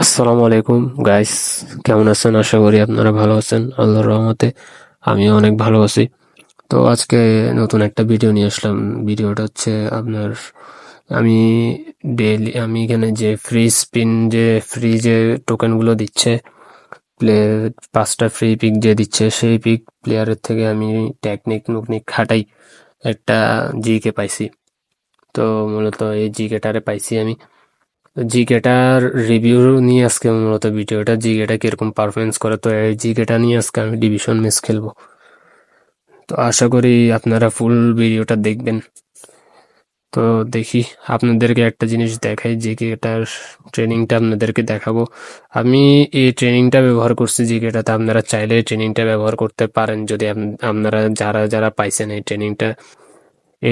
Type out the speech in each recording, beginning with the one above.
আসসালামু আলাইকুম গাইস, কেমন আছেন? আশা করি আপনারা ভালো আছেন। আল্লাহর রহমতে আমিও অনেক ভালো আছি। তো আজকে নতুন একটা ভিডিও নিয়ে আসলাম। ভিডিওটা হচ্ছে আপনার আমি আমি এখানে যে ফ্রি স্পিন, যে ফ্রি যে টোকেনগুলো দিচ্ছে, প্লে 5টা ফ্রি পিক যে দিচ্ছে, সেই পিক প্লেয়ারের থেকে আমি টেকনিক নুকনিক খাটাই একটা জিকে পাইছি। তো মূলত এই জিকেটারে পাইছি আমি। জিকেটার রিভিউ নিয়ে আজকে মূলত ভিডিওটা, জিকেটা কিরকম পারফরমেন্স করে, তো এই জিকেটা নিয়ে আজকে আমি ডিভিশন ম্যাচ খেলবো। তো আশা করি আপনারা ফুল ভিডিওটা দেখবেন। তো দেখি, আপনাদেরকে একটা জিনিস দেখাই, জিকেটার ট্রেনিংটা আপনাদেরকে দেখাবো। আমি এই ট্রেনিংটা ব্যবহার করছি জিকেটাতে, আপনারা চাইলে ট্রেনিংটা ব্যবহার করতে পারেন যদি আপনারা যারা যারা পাইছেন এই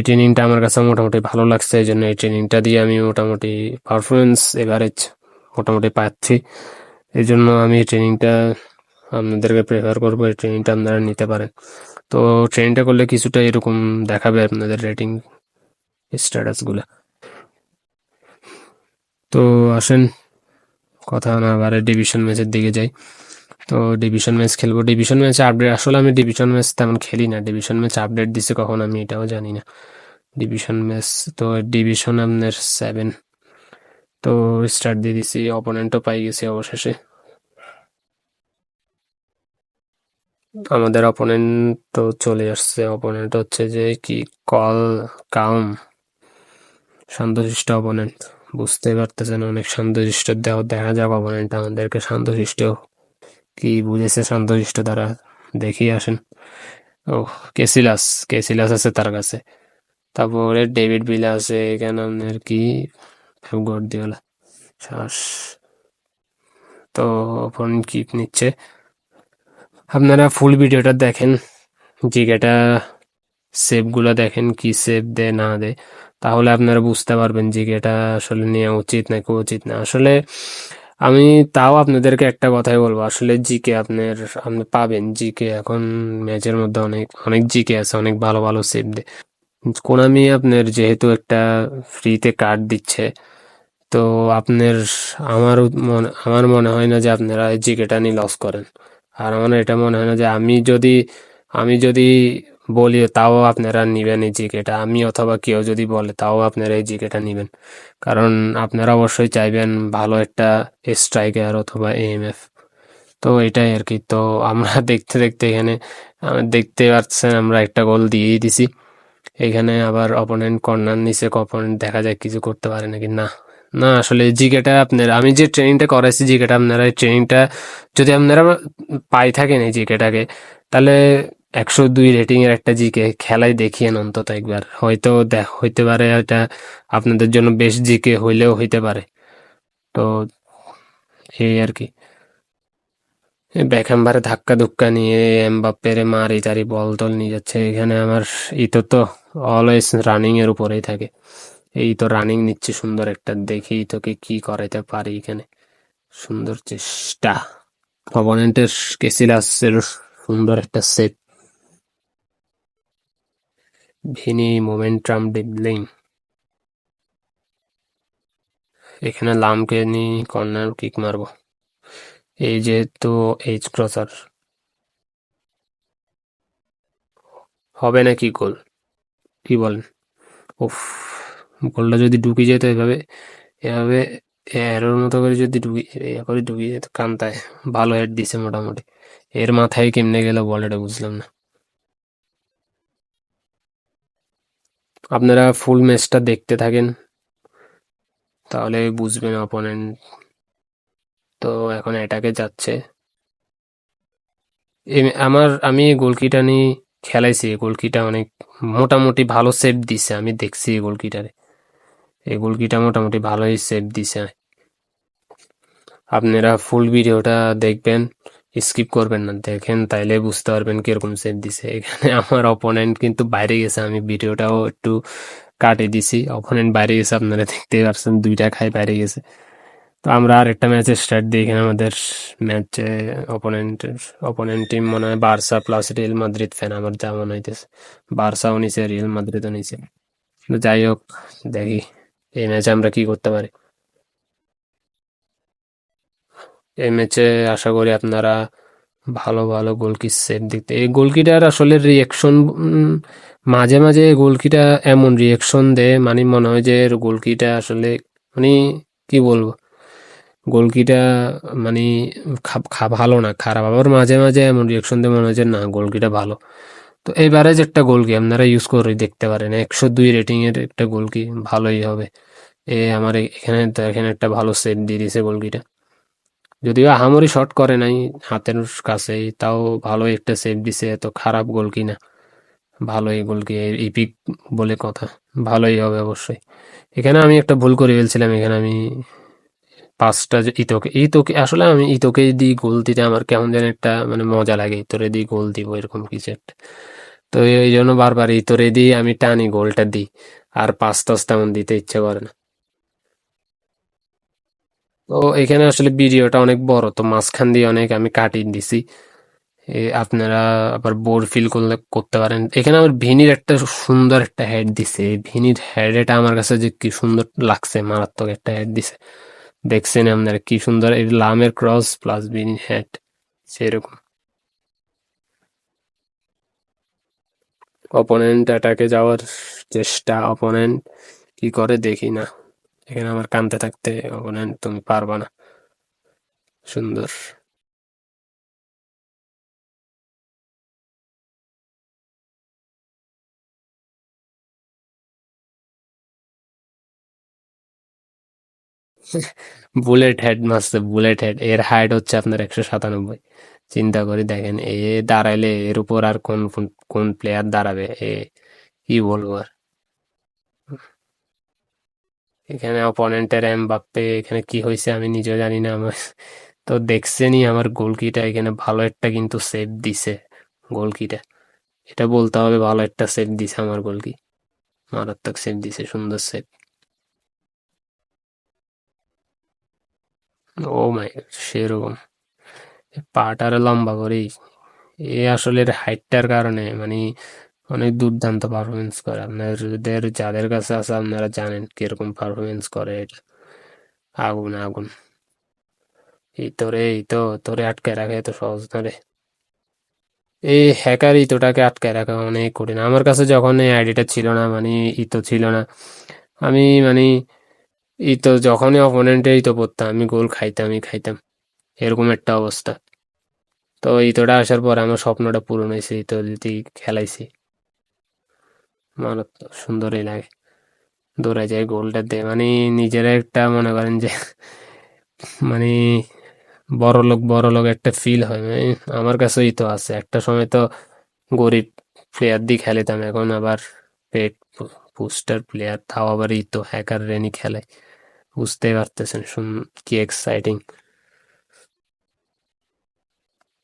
ট্রেনিংটা আমার কাছে মোটামুটি ভালো লাগছে। এই জন্য এই ট্রেনিংটা দিয়ে আমি মোটামুটি পারফরমেন্স এভারেজ মোটামুটি পাচ্ছি। এই জন্য আমি এই ট্রেনিংটা আপনাদেরকে প্রেফার করবো, এই ট্রেনিংটা আপনারা নিতে পারেন। তো ট্রেনিংটা করলে কিছুটা এরকম দেখাবে আপনাদের রেটিং স্ট্যাটাসগুলো। তো আসেন, কথা না বাড়ে ডিভিশন ম্যাচের দিকে যাই। তো ডিভিশন ম্যাচ খেলবো। ডিভিশন ম্যাচ আপডেট, আসলে আমি ডিভিশন ম্যাচ তেমন খেলি না। ডিভিশন ম্যাচ আপডেট দিছে কখন আমি এটাও জানি না। ডিভিশন ম্যাচ তো ডিভিশন আপনার 7। তো স্টার্ট দিয়ে দিছি, অপোনেন্টও পাই গেছি অবশেষে। আমাদের অপোনেন্ট তো চলে আসছে। অপোনেন্ট হচ্ছে যে কি, কল কাউম, শান্তশিষ্ট অপোনেন্ট। বুঝতেই পারতেছেন, অনেক শান্তশিষ্ট। দেখা যাক অপোনেন্ট আমাদেরকে শান্তশিষ্ট কি বুঝেছে শান্তশিষ্ট দ্বারা, দেখি আসেন। ও, কেসিলাস, কেসিলাস আছে তার কাছে। তারপরে ডেভিড ভিলা আছে এখানে আপনার কি, পেপ গার্দিওলা। শ্বাস। তো অপোনেন্ট কিপ নিচ্ছে, আপনারা ফুল ভিডিওটা দেখেন, জিকেটা সেভগুলো দেখেন, কি সেভ দেয় না দেয়, তাহলে আপনারা বুঝতে পারবেন জিকেটা আসলে নেওয়া উচিত নাকি উচিত না। আসলে আমি তাও আপনাদেরকে একটা কথাই বলবো, আসলে জিকে আপনি পাবেন জিকে এখন ম্যাচের মধ্যে অনেক অনেক জিকে আছে, অনেক ভালো ভালো সেভ দেয়। কোনামি আপনার যেহেতু একটা ফ্রিতে কার্ড দিচ্ছে, তো আপনার আমার মনে হয় না যে আপনারা এই জিকেটা নিয়ে লস করেন। আর আমার এটা মনে হয় না যে আমি যদি বলি তাও আপনারা নিবেন এই জিকেটা, আমি অথবা কেউ যদি বলে তাও আপনারা এই জিকেটা নিবেন। কারণ আপনারা অবশ্যই চাইবেন ভালো একটা স্ট্রাইকার অথবা এএমএফ। তো এটাই আর কি। তো আমরা দেখতে দেখতে এখানে দেখতে পাচ্ছেন আমরা একটা গোল দিয়েই দিছি। এখানে আবার অপোনেন্ট কর্নার নিচে, অপোনেন্ট দেখা যায় কিছু করতে পারে নাকি না। না, আসলে জিকেটা আপনার, আমি যে ট্রেনিংটা করাইছি জিকেটা, আপনারা এই ট্রেনিংটা যদি আপনারা পাই থাকেন এই জিকেটাকে, তাহলে 102 রেটিং এর একটা জিকে খেলাই দেখিয়েন অন্তত একবার। হয়তো হইতে পারে এটা আপনাদের জন্য বেশ জিকে হইলেও হইতে পারে। তো এই আর কি। বেকহামবারে ধাক্কা ধুক্কা নিয়ে এমবাপ্পেরে মারি টারি বল টল নিয়ে যাচ্ছে। এখানে আমার ইতো তো অলওয়েজ রানিং এর উপরেই থাকে। এই তো রানিং নিচ্ছে সুন্দর একটা, দেখি তোকে কি করাইতে পারি এখানে। সুন্দর চেষ্টা, অপোনেন্টের কেসিলাসের সুন্দর একটা সেভ। ভিনি মোমেন্টাম ডিবলিং, এখানে লামকে নিয়ে কর্নার কিক মারবো। এই যেহেতু এইচ ক্রসার, হবে নাকি গোল, কি বলেন? উফ, গোলটা যদি ঢুকে যেত এভাবে, এভাবে এরোর মতো করে যদি করে ঢুকিয়ে যেত কান্তায়। ভালো হেড দিছে মোটামুটি। এর মাথায় কেমনে গেল বল, এটা বুঝলাম না। আপনারা ফুল ম্যাচটা দেখতে থাকেন, তাহলে বুঝবেন অপোনেন্ট। তো এখন এটাকে যাচ্ছে। আমি গোলকিটা নিয়ে খেলাইছি, এই গোলকিটা অনেক মোটামুটি ভালো সেভ দিছে, আমি দেখছি এই গোলকিটারে। এই গোলকিটা মোটামুটি ভালোই সেভ দিছে। আপনারা ফুল ভিডিওটা দেখবেন, স্কিপ করবেন না, দেখেন তাইলে বুঝতে পারবেন কিরকম সেভ দিছে। এখানে আমার অপোনেন্ট কিন্তু বাইরে গেছে, আমি ভিডিওটাও একটু কাটে দিছি। অপোনেন্ট বাইরে গেছে, আপনারা দেখতেই পারছেন, 2টা খাই বাইরে গেছে। তো আমরা আর একটা ম্যাচে স্টার্ট দিই। এখানে আমাদের ম্যাচে অপোনেন্টের অপোনেন্ট টিম মনে হয় Barca plus Real Madrid fan, আমার যা মনে হইতেছে। বার্সাও নিচে, রিয়াল মাদ্রিদও নিচে। তো যাই হোক, দেখি এই ম্যাচে আমরা কি করতে পারি। এই ম্যাচে আশা করি আপনারা ভালো ভালো গোলকি সেভ দেখতে। এই গোলকিটার আসলে রিয়েকশন মাঝে মাঝে গোলকিটা এমন রিয়েকশন দেয় মানে মনে হয় যে গোলকিটা আসলে মানে কি বলবো, গোলকিটা মানে ভালো না, খারাপ। আবার মাঝে মাঝে এমন রিয়েকশন দেয় মনে হয় যে না গোলকিটা ভালো। তো এবারে যে একটা গোলকি আপনারা ইউজ করে দেখতে পারেন, 102 রেটিং এর একটা গোলকি, ভালোই হবে। আমার এখানে দেখেন একটা ভালো সেভ দিয়ে দিয়েছে গোলকিটা, যদিও আহামরি শট করে নাই, হাতের কাছেই, তাও ভালো একটা সেভ দিছে, এত খারাপ গোলকি না, ভালোই গোলকি, ইপিক বলে কথা, ভালোই হবে অবশ্যই। এখানে আমি একটা ভুল করে ফেলছিলাম, এখানে আমি পাঁচটা যে ইতোকে আসলে আমি ইতোকে দিই গোল দিতে আমার কেমন যেন একটা মানে মজা লাগে, ইতরে দিই গোল দিব এরকম কিছু একটা। তো এই জন্য বারবার ইতরে দিই আমি টানি গোলটা দিই, আর পাঁচ টাস তেমন দিতে ইচ্ছে করে না। তো এখানে আসলে ভিডিওটা অনেক বড়, তো মাঝখান দিয়ে অনেক আমি কাটিয়ে দিছি। আপনারা আবার বোর ফিল করলে করতে পারেন। এখানে আমার ভিনির একটা সুন্দর একটা হেড দিছে, এই ভিনির হেড এটা আমার কাছে যে কি সুন্দর লাগছে, মারাত্মক একটা হেড দিছে। দেখছেন আপনারা কি সুন্দর, এই লামের ক্রস প্লাস ভিনির হেড, সেরকম। অপোনেন্ট অ্যাটাকে যাওয়ার চেষ্টা, অপোনেন্ট কি করে দেখি না। এখানে আমার কানতে থাকতে, অপোনেন্ট তুমি পারবা না, সুন্দর। বুলেট হেড মারছে, বুলেট হেড, এর হাইট হচ্ছে আপনার 197। চিন্তা করে দেখেন, এ দাঁড়াইলে এর উপর আর কোন কোন প্লেয়ার দাঁড়াবে, কি বলবো আর। এখানে অপোনেন্টের এমবাপ্পে, এখানে কি হয়েছে আমি নিজেও জানি না আমার। তো দেখছেনই আমার গোলকিটা এখানে ভালো একটা কিন্তু সেভ দিছে, গোলকিটা, এটা বলতে হবে ভালো একটা সেভ দিছে আমার গোলকি, মারাত্মক সেভ দিছে, সুন্দর সেভ। ও মাই, সেরকম পাটারে লম্বা করেই, এ আসলে হাইটটার কারণে মানে অনেক দুর্দান্ত পারফরমেন্স করে। আপনাদের যাদের কাছে আছে আপনারা জানেন কিরকম পারফরমেন্স করে এটা, আগুন আগুন। এই তোরে আটকে রাখে এত সহজ না রে। এই হ্যাকার ইতোটাকে আটকে রাখা অনেক কঠিন। আমার কাছে যখন এই আইডিটা ছিল না, মানে ইতো ছিল না, আমি মানে ইতো যখনই অপোনেন্টে ইতো পড়তাম আমি গোল খাইতামই খাইতাম, এরকম একটা অবস্থা। তো ইতোটা আসার পর আমার স্বপ্নটা পূরণ হয়েছে, ইতো যদি খেলাইছি, মারাত্মক সুন্দরই লাগে। দৌড়ায় যায় গোলটা দেয় মানে নিজেরা একটা মনে করেন যে মানে বড় লোক একটা ফিল হয় মানে। আমার কাছেই তো আছে, একটা সময় তো গরিব প্লেয়ার দিয়ে খেলিতাম, এখন আবার পেট বুস্টার প্লেয়ার, তাও আবার ই তো হ্যাকার রেনি খেলে, বুঝতেই পারতেছেন কি এক্সাইটিং।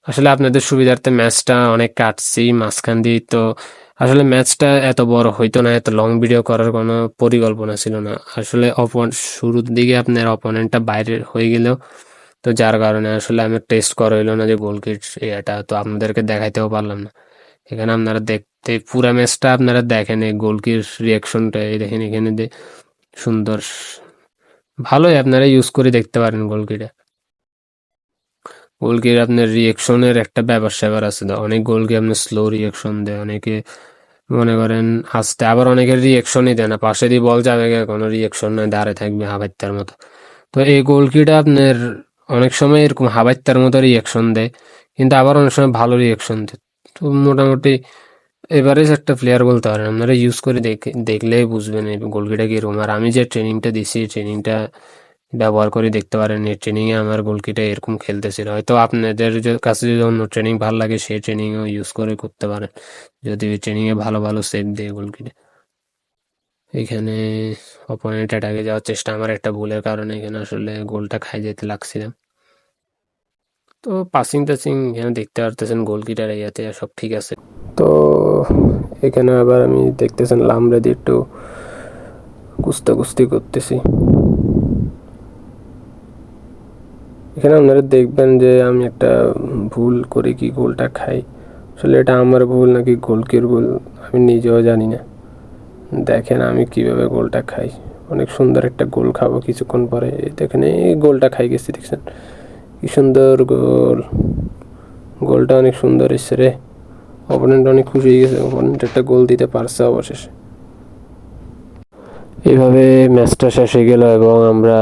আসলে আপনাদের সুবিধার্থে ম্যাচটা অনেক কাটছি মাঝখান দিয়ে, তো আসলে ম্যাচটা এত বড় হইতো না, এত লং ভিডিও করার কোনো পরিকল্পনা ছিল না আসলে। শুরুর দিকে আপনার অপোনেন্টটা বাইরে হয়ে গেলেও, তো যার কারণে আসলে আমি টেস্ট করা হইলো না যে গোলকিট এটা, তো আপনাদেরকে দেখাইতেও পারলাম না। এখানে আপনারা দেখতে পুরা ম্যাচটা আপনারা দেখেন, এই গোলকির রিয়াকশনটা এই দেখেন এখানে সুন্দর, ভালোই আপনারা ইউজ করে দেখতে পারেন গোলকিটা। গোলকির আপনার রিয়েকশনের একটা ব্যাপার স্যাপার আছে, তো অনেক গোলকি আপনার স্লো রিয়েকশন দেয়, অনেকে মনে করেন আস্তে, আবার অনেকের রিয়েকশনই দেয় না, পাশে দিয়ে বল যাবে কোনো রিয়েকশন নয়, দাঁড়ায় থাকবে হাবাইত্তার মতো। তো এই গোলকিটা আপনার অনেক সময় এরকম হাবাইত্তার মতো রিয়েকশন দেয়, কিন্তু আবার অনেক সময় ভালো রিয়েকশন দেয়। তো মোটামুটি এভারেজ একটা প্লেয়ার বলতে পারেন, আপনারা ইউজ করে দেখলেই বুঝবেন এই গোলকিটা কিরকম। আর আমি যে ট্রেনিংটা দিছি, ট্রেনিংটা ব্যবহার করে দেখতে পারেন, এই ট্রেনিং এ আমার গোলকিটা এরকম খেলতেছিল। হয়তো আপনাদের কাছে যদি অন্য ট্রেনিং ভালো লাগে সেই ট্রেনিংও ইউজ করে করতে পারেন, যদি ওই ট্রেনিং এ ভালো ভালো সেভ দেয় গোলকিটা। এখানে অপোনেন্ট অ্যাটাকে যাওয়ার চেষ্টা, আমার একটা ভুলের কারণে এখানে আসলে গোলটা খাই যেতে লাগছিলাম। তো পাসিং টাসিং এখানে দেখতে পারতেছেন গোলকিটার ইয়াতে সব ঠিক আছে। তো এখানে আবার আমি দেখতেছেন লামরে দিয়ে একটু কুস্তি করতেছি। এখানে আপনারা দেখবেন যে আমি একটা ভুল করে কি গোলটা খাই, আসলে এটা আমার ভুল নাকি গোলকির ভুল আমি নিজেও জানি না। দেখেন আমি কিভাবে গোলটা খাই, অনেক সুন্দর একটা গোল খাবো কিছুক্ষণ পরে, দেখেন এই গোলটা খাই গেছি দেখছেন, কি সুন্দর গোল, গোলটা অনেক সুন্দর এসছে রে। অপোনেন্ট অনেক খুশি হয়ে গেছে, অপোনেন্ট একটা গোল দিতে পারছে অবশেষে। এইভাবে ম্যাচটা শেষ হয়ে গেল এবং আমরা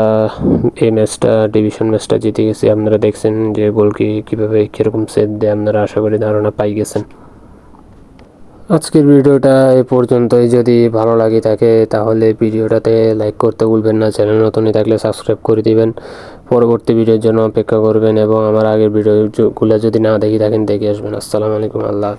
এই ম্যাচটা ডিভিশন ম্যাচটা জিতে গেছি। আপনারা দেখছেন যে গোলকি কীভাবে কীরকম সেভ দেয়, আপনারা আশা করি ধারণা পাই গেছেন। আজকের ভিডিওটা এ পর্যন্তই। যদি ভালো লাগে থাকে তাহলে ভিডিওটাতে লাইক করতে ভুলবেন না। চ্যানেল নতুনই থাকলে সাবস্ক্রাইব করে দিবেন। পরবর্তী ভিডিওর জন্য অপেক্ষা করবেন এবং আমার আগের ভিডিওগুলো যদি না দেখে থাকেন দেখে আসবেন। আসসালামু আলাইকুম, আল্লাহ হাফেজ।